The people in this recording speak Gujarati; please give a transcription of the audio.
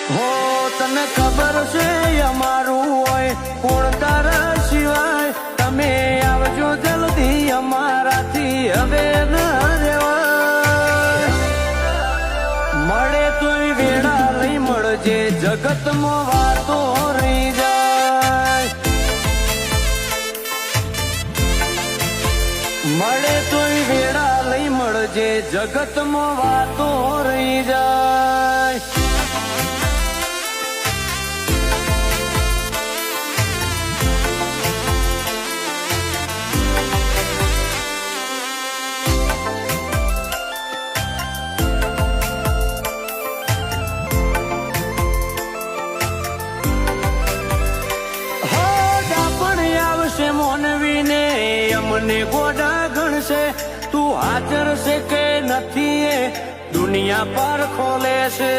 હો તને ખબર છે અમારું હોય કોણ તારા સિવાય તમે આવજો જલ્દી અમારાથી હવે ન રેવાય મળે તોય વેળા લઈ મળજે જગતમાં વાતો રહી જાય મળે તોય વેળા લઈ મળજે જગતમાં વાતો રહી જાય મોનવીને અમને ગોડા ગણશે તું હાજર છે કે નથી એ દુનિયા પર ખોલે છે